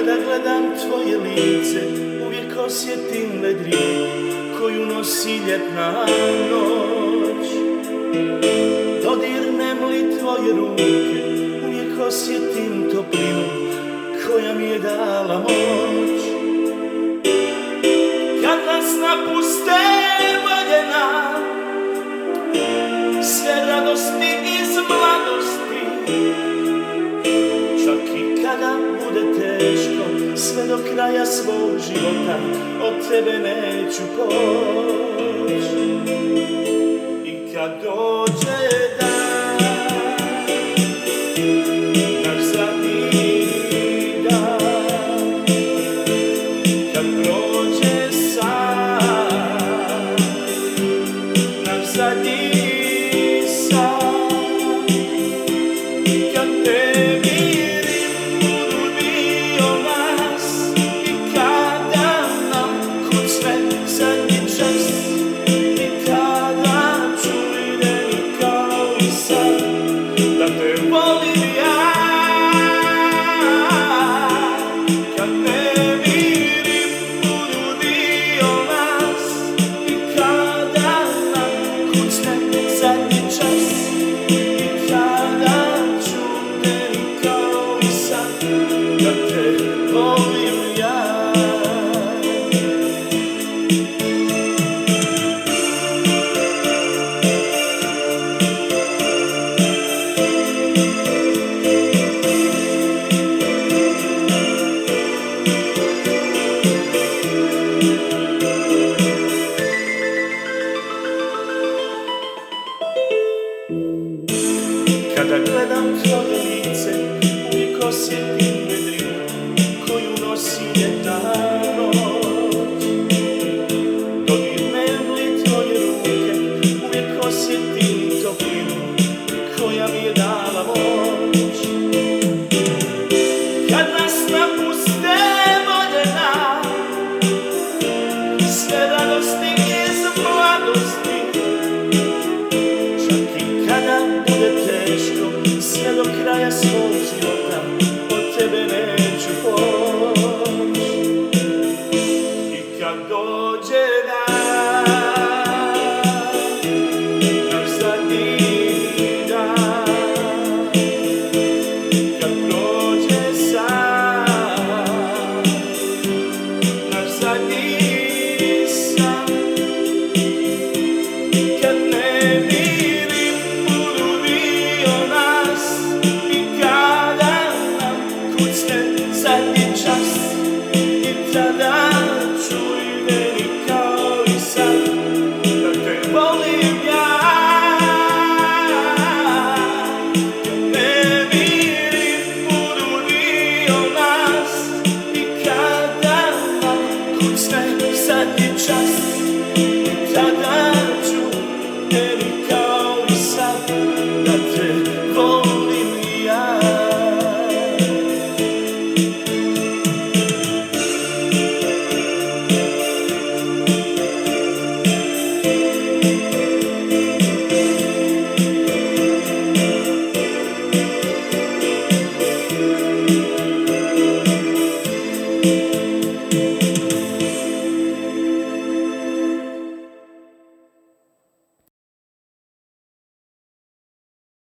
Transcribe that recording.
Kada gledam tvoje lice, uvijek osjetim vedrinu koju nosi ljetna noć. Dodirnem li tvoje ruke, uvijek osjetim toplinu koja mi je dala moć. Kad nas napuste voljena, sve radosti iz mladosti, čak i kada bude teško, sve do kraja svog života od tebe neću poći. I kad dođe dan, naš zadnji dan, kad prođe san, naš zadnji san, kad te vidim budu dio nas i kada nam kucne zadnji čas, i tada ću vidjeti kao i sad da te volim ja. Kad te vidim budu dio nas i kada nam kucne zadnji čas, i tada ću vidjeti kao i sad da te volim ja. Kada gledam tvoje lice, uvijek osjetim